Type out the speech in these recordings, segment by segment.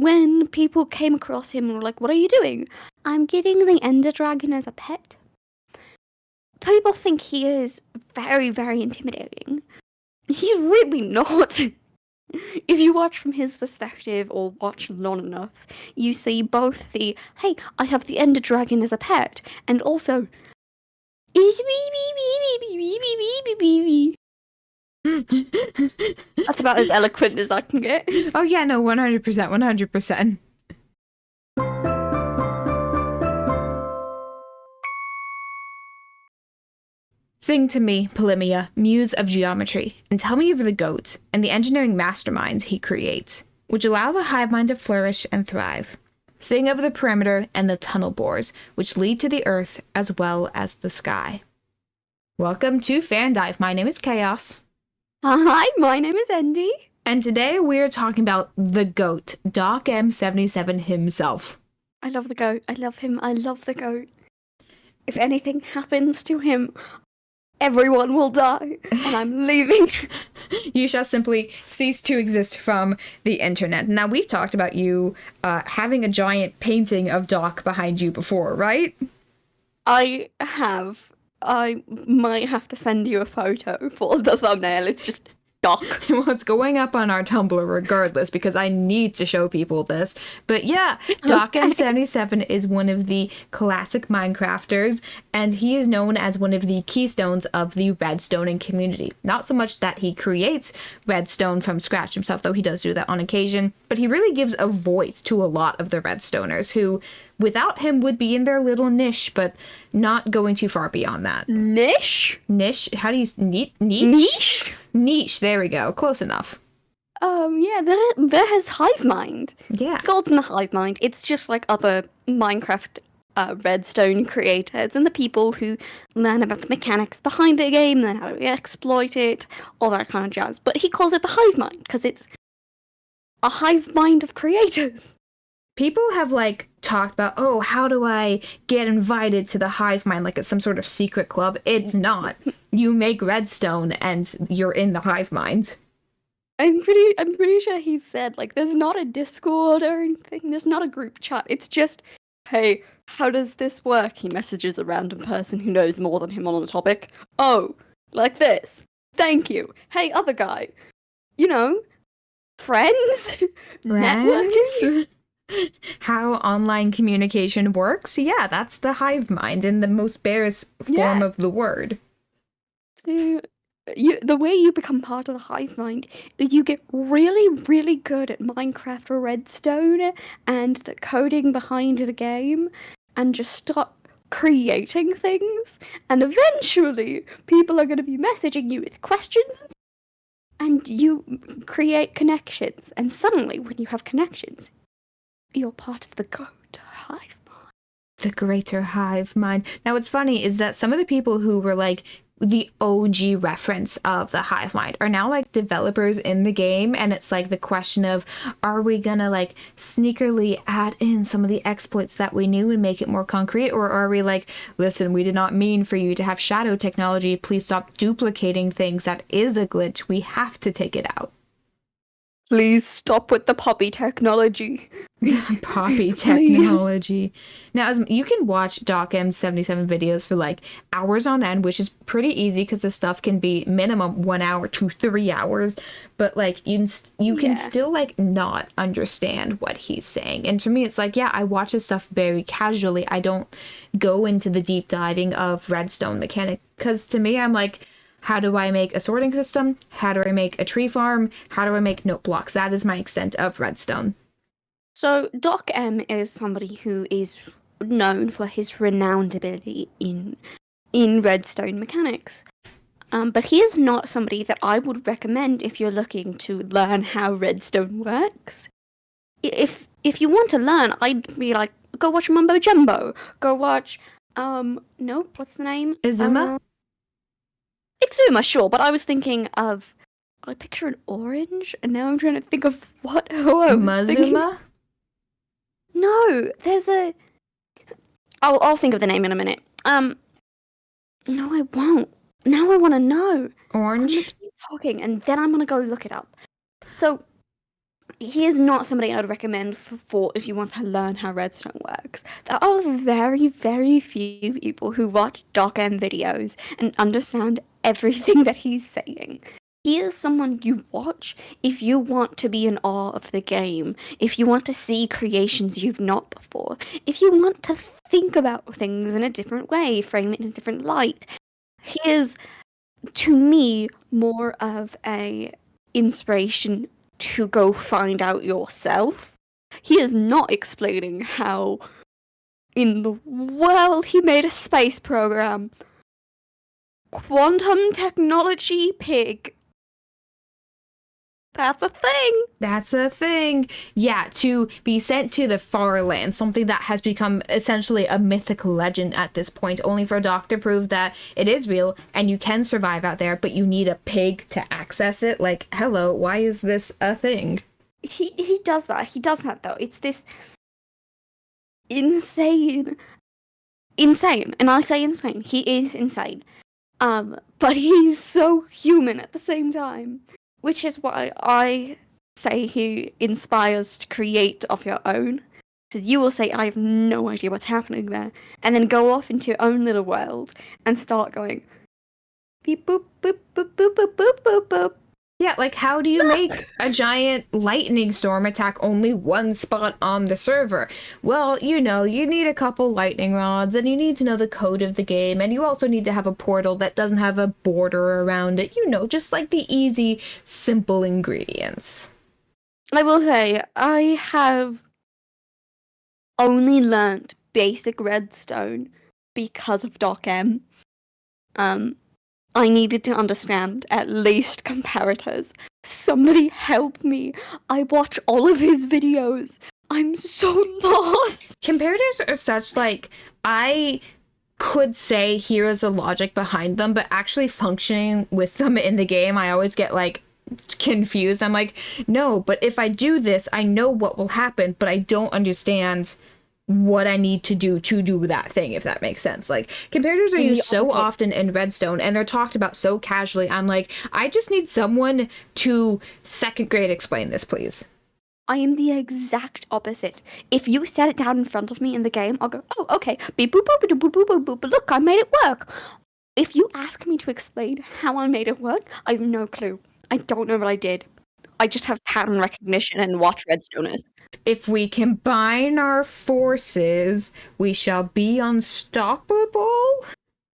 when people came across him and were like, "What are you doing?" "I'm getting the Ender Dragon as a pet." People think he is very, very intimidating. He's really not. If you watch from his perspective or watch long enough, you see both the, "Hey, I have the Ender Dragon as a pet," and also, that's about as eloquent as I can get. Oh yeah, no, 100%, 100%. Sing to me, Polymnia, muse of geometry, and tell me of the goat and the engineering masterminds he creates, which allow the hive mind to flourish and thrive. Sing of the perimeter and the tunnel bores, which lead to the earth as well as the sky. Welcome to FanDive. My name is Chaos. Hi, my name is Andy. And today we're talking about the GOAT, DocM77 himself. I love the goat. I love him. I love the goat. If anything happens to him, everyone will die, and I'm leaving. You shall simply cease to exist from the internet. Now, we've talked about you having a giant painting of Doc behind you before, right? I have. I might have to send you a photo for the thumbnail. It's just Doc. Well, it's going up on our Tumblr regardless, because I need to show people this. But yeah, DocM77 is one of the classic Minecrafters, and he is known as one of the keystones of the redstoning community. Not so much that he creates redstone from scratch himself, though he does do that on occasion, but he really gives a voice to a lot of the redstoners who, without him, would be in their little niche, but not going too far beyond that. Niche? Niche? How do you... Niche? Niche? Niche, there we go. Close enough. Yeah, there has HIVEMIND. Yeah. Golden the HIVEMIND. It's just like other Minecraft redstone creators and the people who learn about the mechanics behind the game, learn how to exploit it, all that kind of jazz. But he calls it the HIVEMIND because it's a hive mind of creators. People have, like, talked about, oh, how do I get invited to the hive mind like it's some sort of secret club? It's not. You make redstone and you're in the hive mind. I'm pretty sure he said, like, there's not a Discord or anything. There's not a group chat. It's just, "Hey, how does this work?" He messages a random person who knows more than him on the topic. "Oh, like this. Thank you. Hey, other guy. You know, friends? Networking?" How online communication works? Yeah, that's the hive mind in the most barest form of the word. So, the way you become part of the hive mind is you get really, really good at Minecraft or Redstone and the coding behind the game, and just start creating things. And eventually, people are going to be messaging you with questions, and you create connections. And suddenly, when you have connections, you're part of the GOAT hive mind. The greater hive mind. Now, what's funny is that some of the people who were like the OG reference of the hive mind are now like developers in the game, and it's like the question of, are we gonna like sneakily add in some of the exploits that we knew and make it more concrete, or are we like, listen, we did not mean for you to have shadow technology, please stop duplicating things, that is a glitch, we have to take it out. Please stop with the poppy technology. Poppy technology. Now, as you can watch DocM77 videos for like hours on end, which is pretty easy because the stuff can be minimum 1 hour to 3 hours, but like you can still like not understand what he's saying. And for me, it's like, yeah, I watch this stuff very casually. I don't go into the deep diving of redstone mechanic, because to me, I'm like, how do I make a sorting system? How do I make a tree farm? How do I make note blocks? That is my extent of redstone. So, Doc M is somebody who is known for his renowned ability in redstone mechanics. But he is not somebody that I would recommend if you're looking to learn how redstone works. If you want to learn, I'd be like, go watch Mumbo Jumbo. Go watch, nope, what's the name? Izuma? Exuma, sure, but I was thinking of, I picture an orange, and now I'm trying to think of who I was thinking. Mazuma? No, there's a... I'll think of the name in a minute. No, I won't. Now I want to know. Orange? I'm going to keep talking, and then I'm going to go look it up. So, he is not somebody I would recommend for if you want to learn how redstone works. There are very, very few people who watch DocM videos and understand everything that he's saying. He is someone you watch if you want to be in awe of the game, if you want to see creations you've not before, if you want to think about things in a different way, frame it in a different light. He is, to me, more of a inspiration to go find out yourself. He is not explaining how in the world he made a space program. Quantum technology pig. That's a thing. That's a thing. Yeah, to be sent to the far land, something that has become essentially a mythical legend at this point, only for Doc to prove that it is real and you can survive out there, but you need a pig to access it. Like, hello, why is this a thing? He does that. He does that though. It's this insane, and I say insane. He is insane. But he's so human at the same time, which is why I say he inspires to create of your own. Because you will say, I have no idea what's happening there, and then go off into your own little world and start going beep boop boop boop boop boop boop boop boop. Yeah, like how do you make a giant lightning storm attack only one spot on the server? Well, you need a couple lightning rods, and you need to know the code of the game, and you also need to have a portal that doesn't have a border around it. Just like the easy, simple ingredients. I will say, I have only learnt basic redstone because of DocM. I needed to understand at least comparators. Somebody help me. I watch all of his videos. I'm so lost. Comparators are such, like, I could say here is the logic behind them, but actually functioning with them in the game, I always get, like, confused. I'm like, no, but if I do this, I know what will happen, but I don't understand what I need to do that thing, if that makes sense. Like, comparators are used so often in Redstone, and they're talked about so casually. I'm like, I just need someone to second grade explain this, please. I am the exact opposite. If you set it down in front of me in the game, I'll go, oh, okay, beep boop boop boop boop boop boop, look, I made it work. If you ask me to explain how I made it work, I have no clue. I don't know what I did. I just have pattern recognition and watch Redstoners. If we combine our forces, we shall be unstoppable.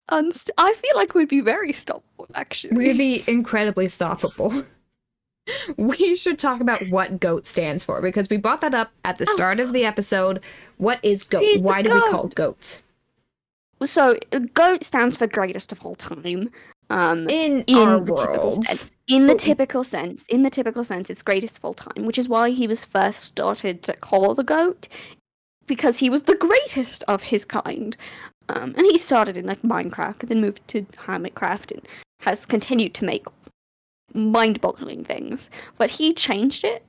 I feel like we'd be very stoppable, actually. We'd be incredibly stoppable. We should talk about what GOAT stands for, because we brought that up at the start of the episode. What is GOAT? Why do we call it GOAT? So, GOAT stands for greatest of all time. In our world. In the typical sense, it's greatest of all time, which is why he was first started to call the GOAT, because he was the greatest of his kind. And he started in like Minecraft and then moved to Hermitcraft and has continued to make mind-boggling things. But he changed it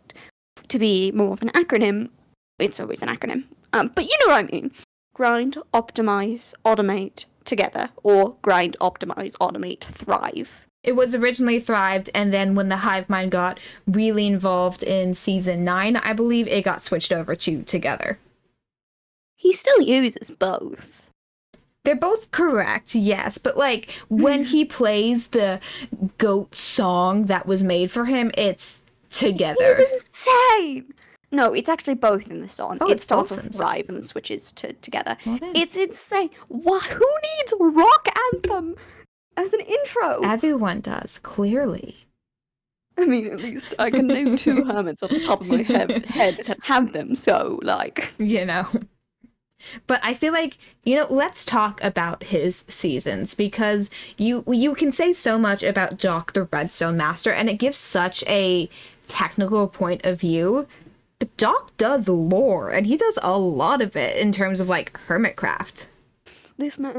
to be more of an acronym. It's always an acronym. But you know what I mean. Grind, optimize, automate together, or grind, optimize, automate, thrive. It was originally Thrived, and then when the HIVEMIND got really involved in Season 9, I believe it got switched over to Together. He still uses both. They're both correct, yes, but like when he plays the GOAT song that was made for him, it's Together. He's insane! No, it's actually both in the song. Oh, it starts with Thrive and switches to Together. Well, it's insane. Who needs a rock anthem as an intro? Everyone does, clearly. I mean, at least I can name 2 hermits off the top of my head that have them, so, like... But I feel like, let's talk about his seasons, because you can say so much about Doc the Redstone Master, and it gives such a technical point of view. But Doc does lore, and he does a lot of it in terms of, like, Hermitcraft. This man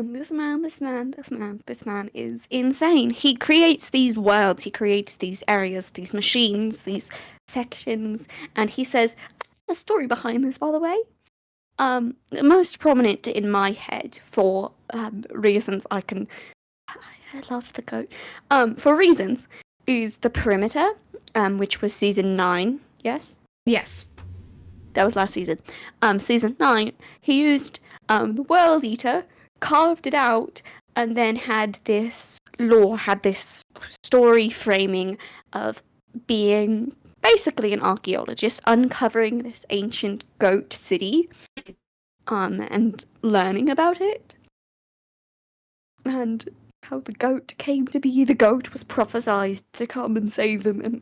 is insane. He creates these worlds, he creates these areas, these machines, these sections, and he says, there's a story behind this, by the way. Most prominent in my head for reasons I love the GOAT. For reasons is the perimeter, which was season 9, yes? Yes. That was last season. Season 9, he used the World Eater, carved it out, and then had this story framing of being basically an archaeologist, uncovering this ancient goat city, and learning about it. And how the goat came to be. The goat was prophesied to come and save them and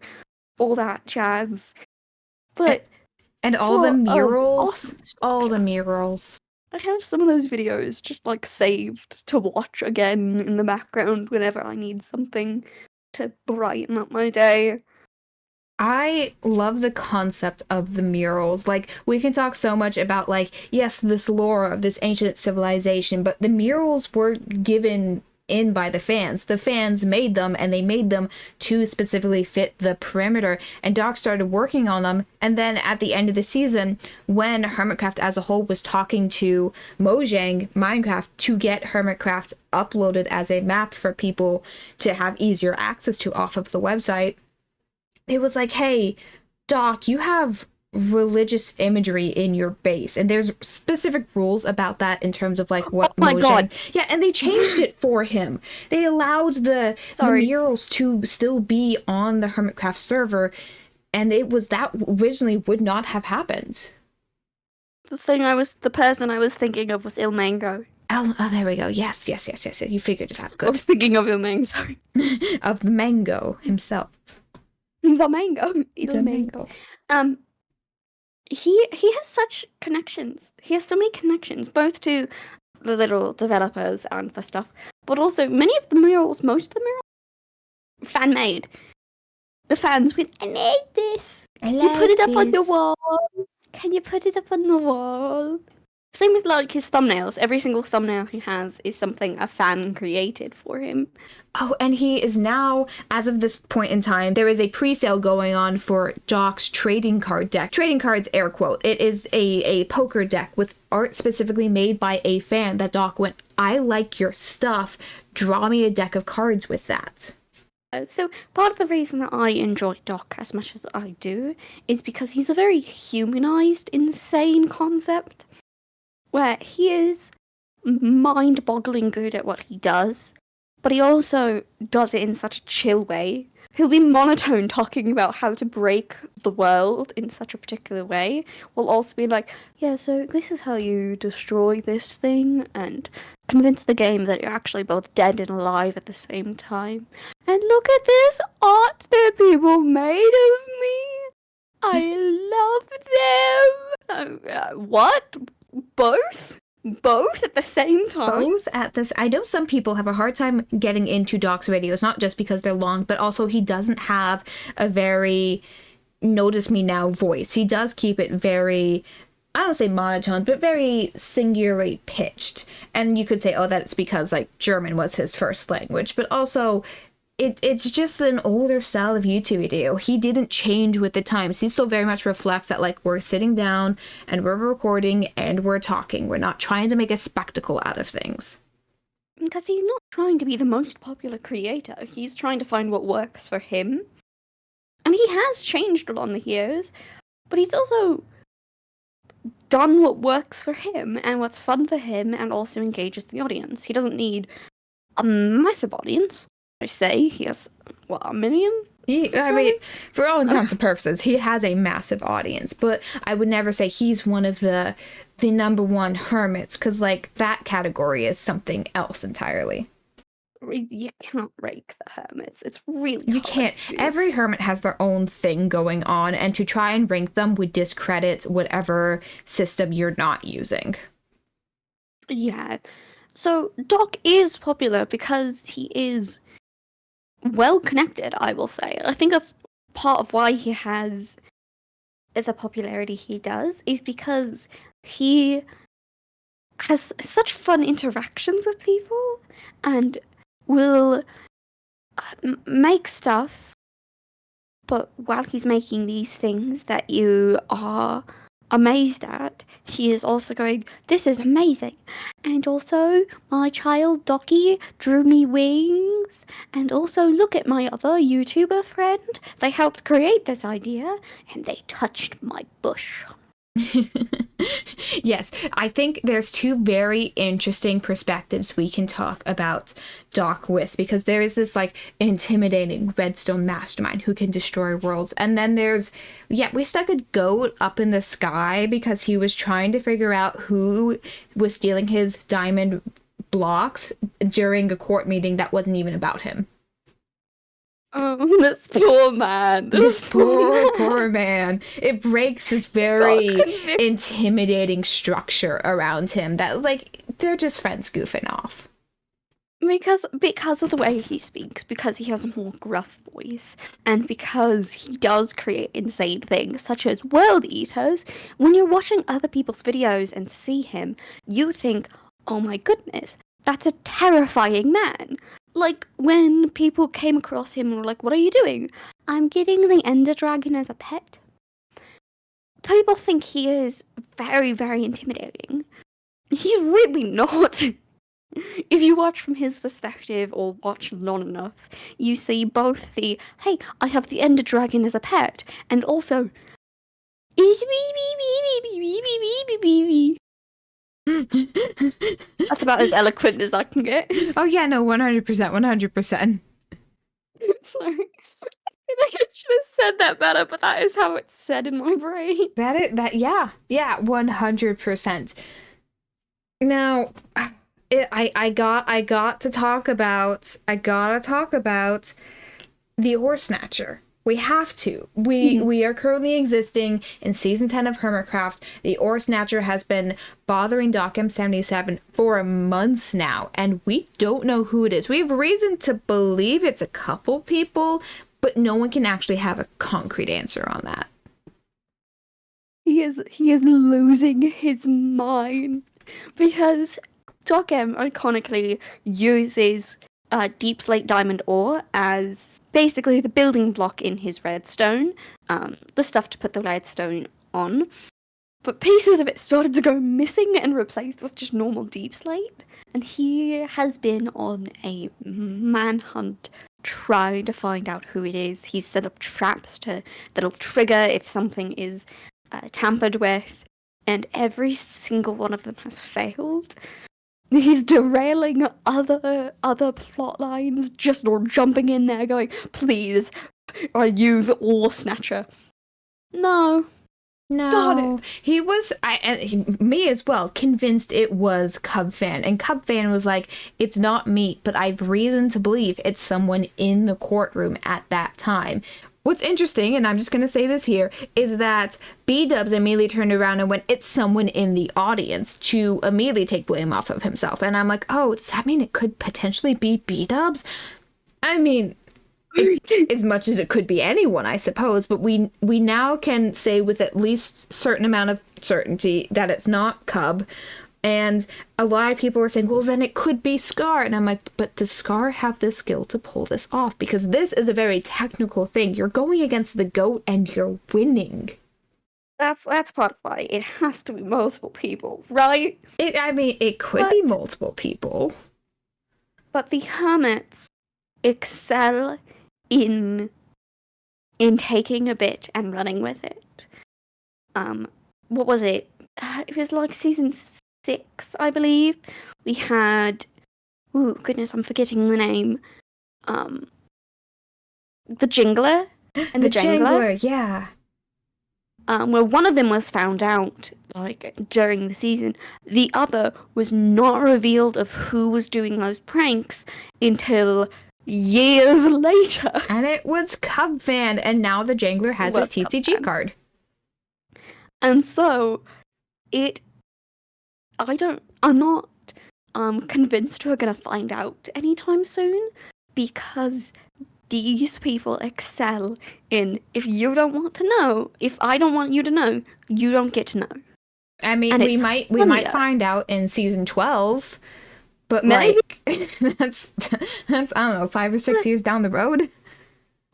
all that jazz. But and all the murals, awesome all the murals. I have some of those videos just like saved to watch again in the background whenever I need something to brighten up my day. I love the concept of the murals. Like, we can talk so much about, like, yes, this lore of this ancient civilization, but the murals were given in by the fans. The fans made them, and they made them to specifically fit the perimeter. And Doc started working on them. And then at the end of the season, when Hermitcraft as a whole was talking to Mojang Minecraft to get Hermitcraft uploaded as a map for people to have easier access to off of the website, it was like, hey, Doc, you have religious imagery in your base, and there's specific rules about that in terms of like what my God. Yeah, and they changed it for him. They allowed the murals to still be on the Hermitcraft server, and it was that originally would not have happened. The person I was thinking of was Ilmango. Oh, there we go. Yes. You figured it out. Good. I was thinking of Ilmango. Of the Mango himself. The mango. He has such connections. He has so many connections, both to the little developers and for stuff, but also most of the murals, fan made. The fans went, I made this. Can you put it up on the wall? Can you put it up on the wall? Same with like his thumbnails. Every single thumbnail he has is something a fan created for him. Oh, and he is now, as of this point in time, there is a pre-sale going on for Doc's trading card deck. Trading cards, air quote. It is a poker deck with art specifically made by a fan that Doc went, I like your stuff. Draw me a deck of cards with that. So part of the reason that I enjoy Doc as much as I do is because he's a very humanized, insane concept, where he is mind-boggling good at what he does, but he also does it in such a chill way. He'll be monotone talking about how to break the world in such a particular way, while also being like, yeah, so this is how you destroy this thing, and convince the game that you're actually both dead and alive at the same time. And look at this art that people made of me! I love them! What? Both? Both at the same time? Both at this. I know some people have a hard time getting into Doc's videos, not just because they're long, but also he doesn't have a very notice me now voice. He does keep it very, I don't say monotone, but very singularly pitched. And you could say, oh, that's because like German was his first language, but also it's just an older style of YouTube video. He didn't change with the times. He still very much reflects that like we're sitting down and we're recording and we're talking. We're not trying to make a spectacle out of things. Because he's not trying to be the most popular creator. He's trying to find what works for him. And he has changed along the years, but he's also done what works for him and what's fun for him and also engages the audience. He doesn't need a massive audience. I say he has, what, 1 million? I mean, for all intents and purposes, he has a massive audience, but I would never say he's one of the number one hermits, because like that category is something else entirely. You can't rank the hermits. It's really you can't. Every hermit has their own thing going on, and to try and rank them would discredit whatever system you're not using. Yeah. So Doc is popular because he is well connected, I will say. I think that's part of why he has the popularity he does, is because he has such fun interactions with people and will make stuff, but while he's making these things that you are amazed at, he is also going, this is amazing. And also, my child Docky drew me wings, things. And also, look at my other YouTuber friend. They helped create this idea, and they touched my bush. Yes, I think there's two very interesting perspectives we can talk about Doc with, because there is this like intimidating redstone mastermind who can destroy worlds, and then there's, yeah, we stuck a goat up in the sky because he was trying to figure out who was stealing his diamond blocks during a court meeting that wasn't even about him. Oh, this poor man. This poor man. It breaks this very intimidating structure around him that, like, they're just friends goofing off. Because of the way he speaks, because he has a more gruff voice, and because he does create insane things such as world eaters, when you're watching other people's videos and see him, you think, oh my goodness, that's a terrifying man. Like, when people came across him and were like, what are you doing? I'm getting the Ender Dragon as a pet. People think he is very, very intimidating. He's really not. If you watch from his perspective or watch long enough, you see both the, hey, I have the Ender Dragon as a pet, and also, that's about as eloquent as I can get. Oh yeah, no, 100%, 100%. Sorry. I think I should have said that better, but that is how it's said in my brain. Yeah, 100%. Now, I gotta talk about the Ore Snatcher. We have to. We are currently existing in Season 10 of Hermitcraft. The Ore Snatcher has been bothering DocM77 for months now, and we don't know who it is. We have reason to believe it's a couple people, but no one can actually have a concrete answer on that. He is losing his mind, because DocM iconically uses deep slate diamond ore as basically the building block in his redstone, the stuff to put the redstone on. But pieces of it started to go missing and replaced with just normal deep slate. And he has been on a manhunt trying to find out who it is. He's set up traps that'll trigger if something is tampered with. And every single one of them has failed. He's derailing other plot lines, just or jumping in there going, please, are you the Ore Snatcher? No. Darn it. He was, me as well, convinced it was CubFan. And CubFan was like, it's not me, but I've reason to believe it's someone in the courtroom at that time. What's interesting, and I'm just going to say this here, is that B-Dubs immediately turned around and went, it's someone in the audience, to immediately take blame off of himself. And I'm like, oh, does that mean it could potentially be B-Dubs? I mean, as much as it could be anyone, I suppose, but we now can say with at least a certain amount of certainty that it's not Cub. And a lot of people are saying, well, then it could be Scar. And I'm like, but does Scar have the skill to pull this off? Because this is a very technical thing. You're going against the goat and you're winning. That's part of why it has to be multiple people, right? It could be multiple people. But the hermits excel in taking a bit and running with it. What was it? It was like season 6, I believe. We had, oh goodness, I'm forgetting the name. The Jingler and the Jangler, yeah. Where one of them was found out like during the season, the other was not revealed of who was doing those pranks until years later. And it was CubFan, and now the Jangler has a TCG card. And so I'm not convinced we're gonna find out anytime soon, because these people excel in, if you don't want to know, if I don't want you to know, you don't get to know. I mean, we might find out in season 12, but maybe. Like that's I don't know, 5 or 6 years down the road.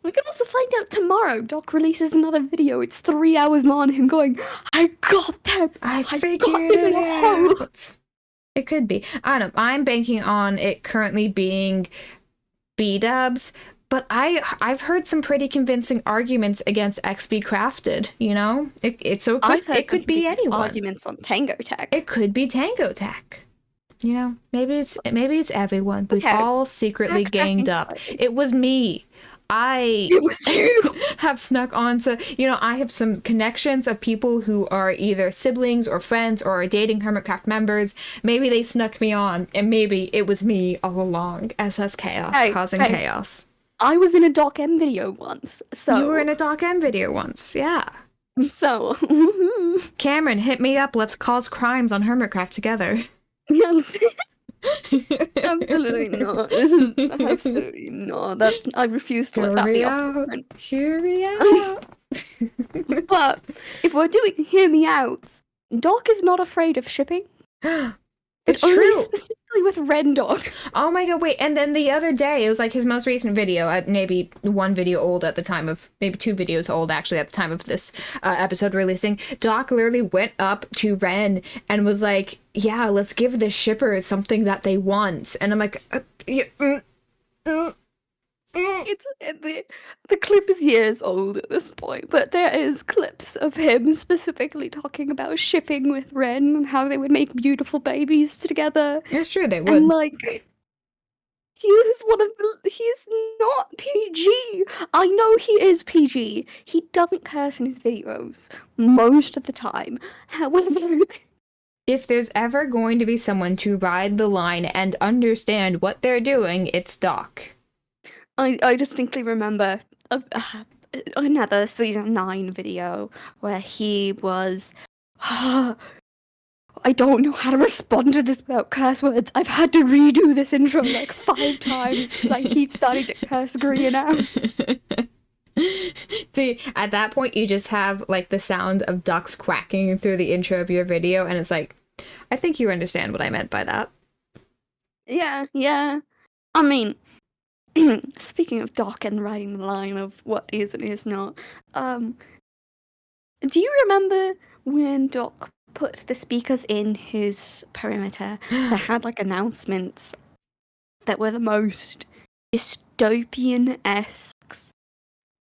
We can also find out tomorrow. Doc releases another video. It's 3 hours long. Him going, I got them. I figured it out. It could be. I don't know. I'm banking on it currently being B-dubs, but I've heard some pretty convincing arguments against XB Crafted, you know? I've heard It could be anyone. arguments on Tango Tech. It could be Tango Tech. You know, maybe it's everyone, but Okay. it's all secretly ganged up. It was me. It was you. have snuck onto, you know, I have some connections of people who are either siblings or friends or are dating Hermitcraft members. Maybe they snuck me on, and maybe it was me all along. SS Chaos, causing chaos. I was in a DocM video once, so... You were in a DocM video once, yeah. So... Cameron, hit me up. Let's cause crimes on Hermitcraft together. Absolutely not. This is absolutely not. I refuse to let that be off. Hear me out. But if we're doing hear me out, Doc is not afraid of shipping. It's only true. Specifically with Ren Dog. Oh my god, wait. And then the other day, it was like his most recent video, maybe one video old at the time of, maybe 2 videos old actually at the time of this episode releasing. Doc literally went up to Ren and was like, yeah, let's give the shippers something that they want. And I'm like, It's the clip is years old at this point, but there is clips of him specifically talking about shipping with Ren and how they would make beautiful babies together. It's true, they would. And like, he's not PG. I know he is PG. He doesn't curse in his videos most of the time. However, if there's ever going to be someone to ride the line and understand what they're doing, it's Doc. I distinctly remember another season 9 video where he was, I don't know how to respond to this without curse words. I've had to redo this intro like 5 times because I keep starting to curse green out. See, at that point you just have like the sound of ducks quacking through the intro of your video, and it's like, I think you understand what I meant by that. Yeah. I mean, speaking of Doc and writing the line of what is and is not, do you remember when Doc put the speakers in his perimeter that had like announcements that were the most dystopian-esque,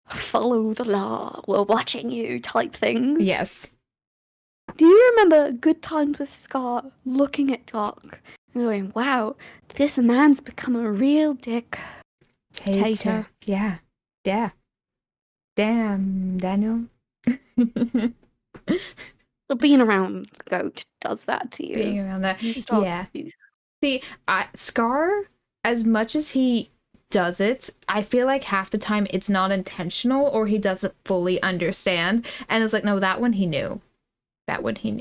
follow the law, we're watching you type things? Yes. Do you remember Good Times with Scott looking at Doc and going, wow, this man's become a real dick. Tater. Yeah. Damn, Daniel. But being around the goat does that to you. Being around that. Yeah. See, Scar, as much as he does it, I feel like half the time it's not intentional or he doesn't fully understand. And it's like, no, that one he knew. That one he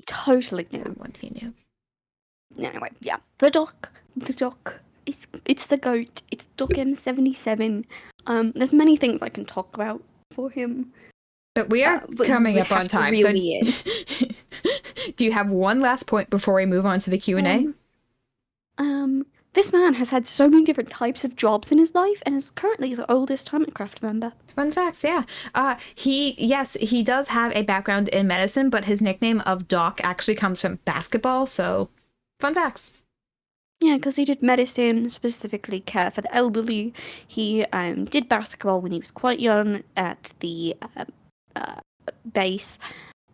totally knew. That one he knew. Anyway, yeah. The Doc. It's the goat. It's DocM77. There's many things I can talk about for him. But we are coming up on time. So do you have one last point before we move on to the Q&A? This man has had so many different types of jobs in his life and is currently the oldest Hermitcraft member. Fun facts, yeah. He does have a background in medicine, but his nickname of Doc actually comes from basketball, so fun facts. Yeah, because he did medicine, specifically care for the elderly. He did basketball when he was quite young at the base.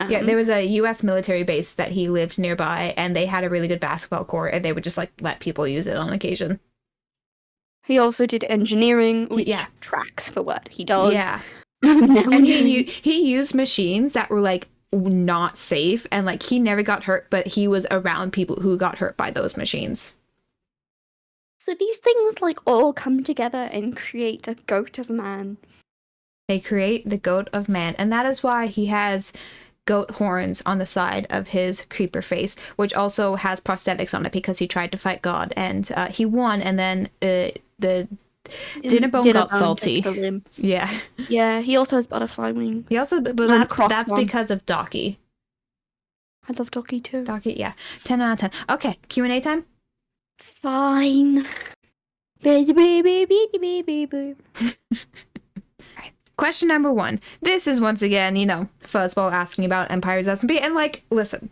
Yeah, there was a U.S. military base that he lived nearby, and they had a really good basketball court, and they would just, like, let people use it on occasion. He also did engineering, which tracks for what he does. Yeah. And he used machines that were, like, not safe, and, like, he never got hurt, but he was around people who got hurt by those machines. So these things, like, all come together and create a goat of man. They create the goat of man, and that is why he has goat horns on the side of his creeper face, which also has prosthetics on it because he tried to fight God, and he won, and then the dinner bone got salty. Yeah. Yeah, he also has butterfly wings. He also, but that's because of Docky. I love Docky too. Docky, yeah. 10 out of 10. Okay, Q&A time? Fine. Baby. Question number 1. This is once again, Fuzzball asking about Empire's SMP, and, like, listen.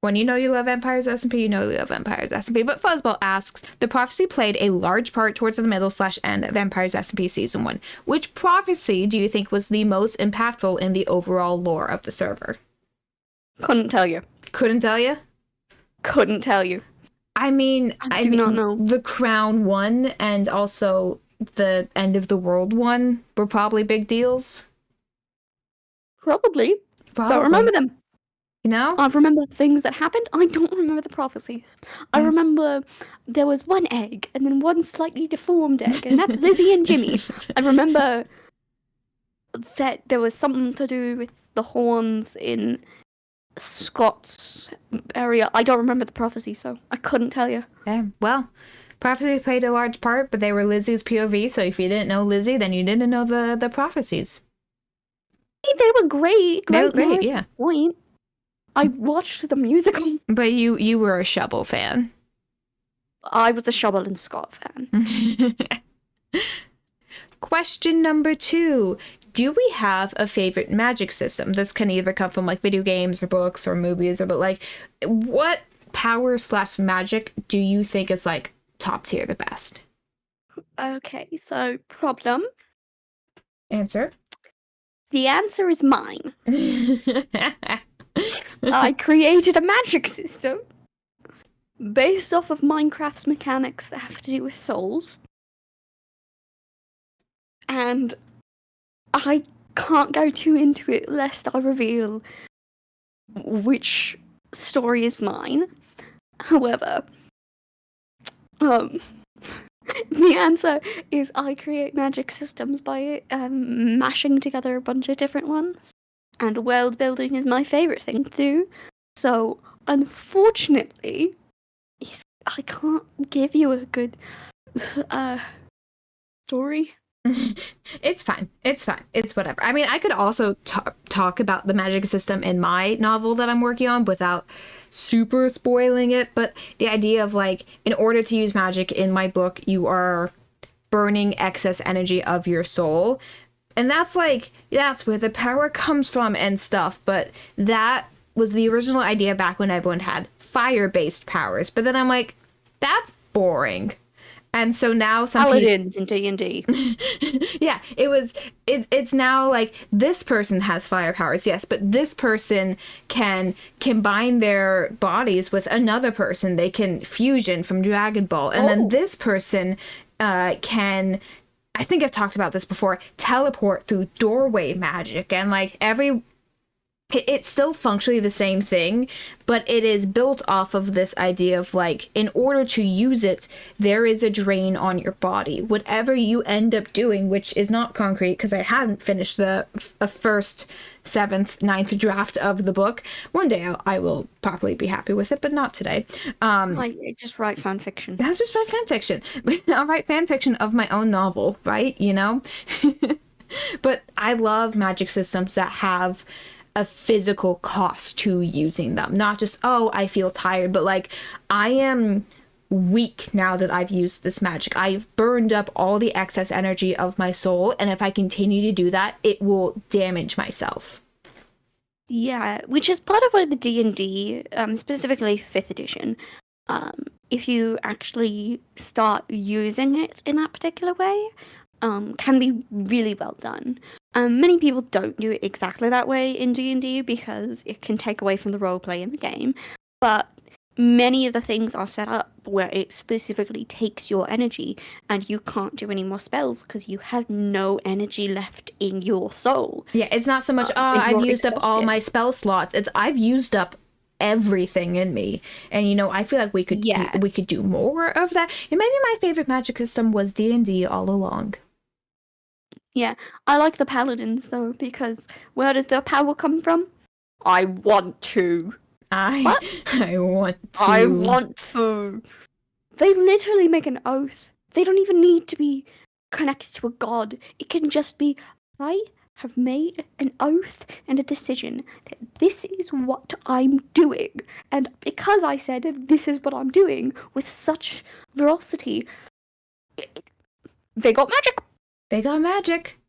When you know you love Empires SMP, you know you love Empires SMP. But Fuzzball asks, the prophecy played a large part towards the middle/end of Empires SMP Season 1. Which prophecy do you think was the most impactful in the overall lore of the server? Couldn't tell you. Couldn't tell you? Couldn't tell you. I mean, I do not know. The Crown one and also the End of the World one were probably big deals. Probably. Don't remember them. You know? I remember things that happened. I don't remember the prophecies. I remember there was one egg and then one slightly deformed egg, and that's Lizzie and Jimmy. I remember that there was something to do with the horns in Scott's area. I don't remember the prophecy, so I couldn't tell you. Yeah, well, prophecy played a large part, but they were Lizzie's POV, so if you didn't know Lizzie, then you didn't know the prophecies. They were great. They were great, yeah. Point. I watched the musical. But you were a Shovel fan. I was a Shovel and Scott fan. Question number 2. Do we have a favorite magic system? This can either come from like video games or books or movies, but like what power/magic do you think is like top tier, the best? Okay, so problem. Answer. The answer is mine. I created a magic system based off of Minecraft's mechanics that have to do with souls. And I can't go too into it lest I reveal which story is mine. However, the answer is I create magic systems by mashing together a bunch of different ones. And world building is my favourite thing to do. So, unfortunately, I can't give you a good story. It's fine. It's fine. It's whatever. I mean, I could also talk about the magic system in my novel that I'm working on without super spoiling it. But the idea of like, in order to use magic in my book, you are burning excess energy of your soul. And that's like, that's where the power comes from and stuff. But that was the original idea back when everyone had fire-based powers. But then I'm like, that's boring. And so now some Paladins in D&D. Yeah, it's now like this person has fire powers, yes, but this person can combine their bodies with another person. They can fusion from Dragon Ball. And then this person can, I think I've talked about this before, teleport through doorway magic. And like it's still functionally the same thing, but it is built off of this idea of like, in order to use it, there is a drain on your body. Whatever you end up doing, which is not concrete because I haven't finished the first 7th, 9th draft of the book. One day I will probably be happy with it, but not today. I just write fan fiction. That's just write fan fiction. I'll write fan fiction of my own novel, right? You know? But I love magic systems that have a physical cost to using them. Not just, oh, I feel tired, but like, I am weak now that I've used this magic. I've burned up all the excess energy of my soul, and if I continue to do that, it will damage myself. Yeah, which is part of like the D&D, specifically 5th edition. If you actually start using it in that particular way, can be really well done. Many people don't do it exactly that way in D&D because it can take away from the roleplay in the game, but many of the things are set up where it specifically takes your energy and you can't do any more spells because you have no energy left in your soul. Yeah, it's not so much, I've used up all my spell slots. It's, I've used up everything in me, and you know, I feel like we could do more of that. And maybe my favorite magic system was D&D all along. Yeah, I like the paladins though, because where does their power come from? I want to. I want to. I want to. They literally make an oath. They don't even need to be connected to a god. It can just be, I have made an oath and a decision that this is what I'm doing. And because I said this is what I'm doing with such veracity, they got magic. They got magic.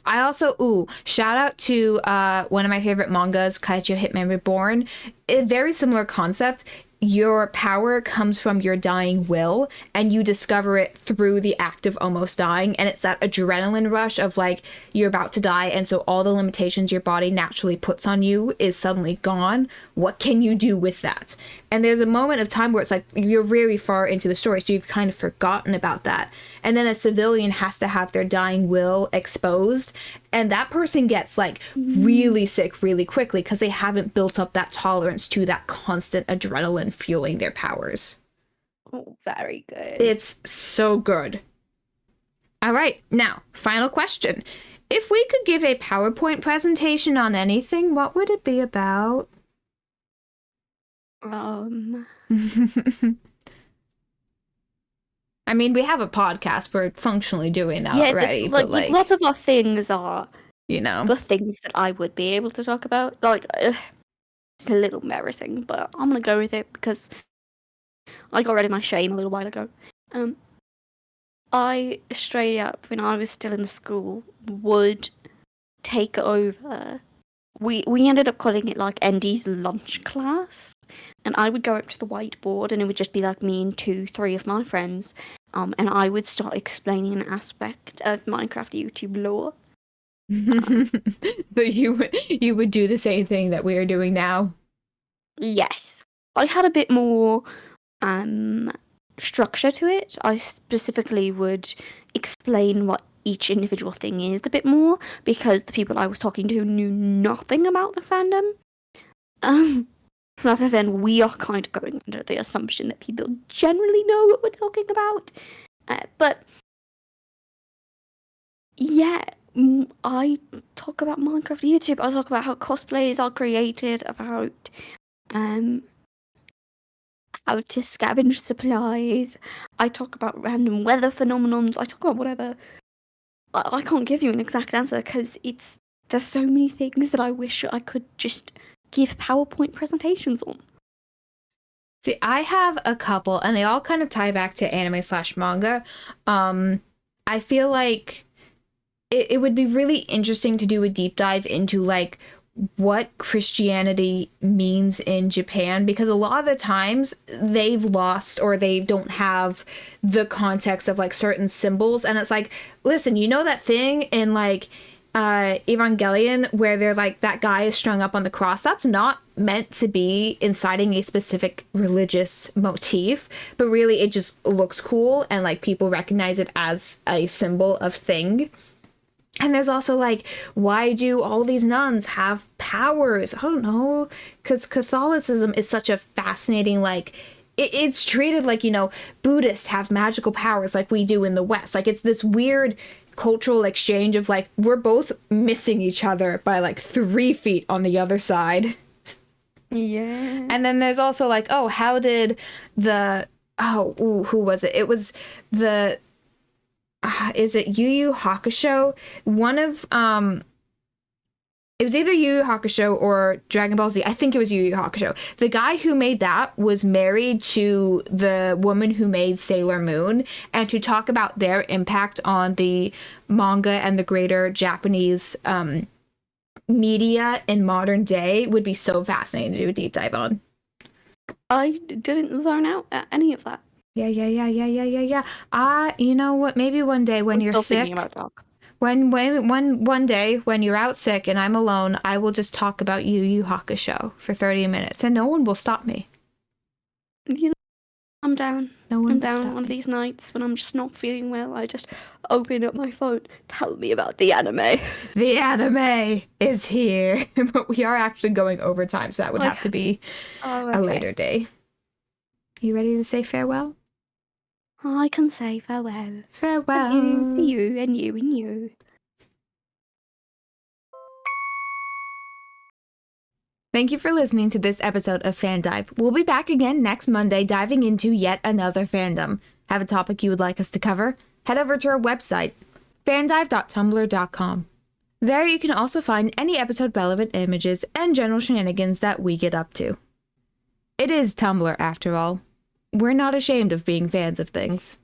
I also, shout out to one of my favorite mangas, Kaijo Hitman Reborn. A very similar concept. Your power comes from your dying will, and you discover it through the act of almost dying. And it's that adrenaline rush of like you're about to die, and so all the limitations your body naturally puts on you is suddenly gone. What can you do with that? And there's a moment of time where it's like you're very far into the story, so you've kind of forgotten about that. And then a civilian has to have their dying will exposed, and that person gets like really sick really quickly because they haven't built up that tolerance to that constant adrenaline fueling their powers. Oh, very good. It's so good. All right, now, final question. If we could give a PowerPoint presentation on anything, what would it be about? I mean, we have a podcast. We're functionally doing that already. Like, but like, lots of our things are, you know, the things that I would be able to talk about. Like, it's a little embarrassing, but I'm gonna go with it because I got rid of my shame a little while ago. I straight up, when I was still in school, would take over. We ended up calling it like Andy's lunch class. And I would go up to the whiteboard, and it would just be like me and 2-3 of my friends, and I would start explaining an aspect of Minecraft YouTube lore. So you would do the same thing that we are doing now? Yes, I had a bit more structure to it. I specifically would explain what each individual thing is a bit more because the people I was talking to knew nothing about the fandom. Rather than we are kind of going under the assumption that people generally know what we're talking about. But yeah, I talk about Minecraft YouTube. I talk about how cosplays are created, about how to scavenge supplies. I talk about random weather phenomenons. I talk about whatever. I can't give you an exact answer because there's so many things that I wish I could just give PowerPoint presentations on. See, I have a couple, and they all kind of tie back to anime/manga. I feel like it would be really interesting to do a deep dive into like what Christianity means in Japan, because a lot of the times they've lost or they don't have the context of like certain symbols, and it's like, listen, you know that thing in like Evangelion where there's like that guy is strung up on the cross? That's not meant to be inciting a specific religious motif, but really it just looks cool and like people recognize it as a symbol of thing. And there's also like, why do all these nuns have powers? I don't know, because Catholicism is such a fascinating, like, it's treated like, you know, Buddhists have magical powers like we do in the West. Like, it's this weird cultural exchange of like, we're both missing each other by like 3 feet on the other side. Yeah. And then there's also like, oh, how did who was it? It was the, is it Yu Yu Hakusho? One of, it was either Yu Yu Hakusho or Dragon Ball Z. I think it was Yu Yu Hakusho. The guy who made that was married to the woman who made Sailor Moon, and to talk about their impact on the manga and the greater Japanese media in modern day would be so fascinating to do a deep dive on. I didn't zone out at any of that. Yeah. You know what? Maybe one day when you're sick, when one day when you're out sick and I'm alone, I will just talk about Yu Yu Hakusho for 30 minutes, and no one will stop me. You know, I'm down. I'm down one of these nights when I'm just not feeling well. I just open up my phone. Tell me about the anime. The anime is here, but we are actually going overtime, so that would have to be a later day. You ready to say farewell? I can say farewell. Farewell. Adieu to you and you and you. Thank you for listening to this episode of FanDive. We'll be back again next Monday diving into yet another fandom. Have a topic you would like us to cover? Head over to our website, fandive.tumblr.com. There you can also find any episode relevant images and general shenanigans that we get up to. It is Tumblr after all. We're not ashamed of being fans of things.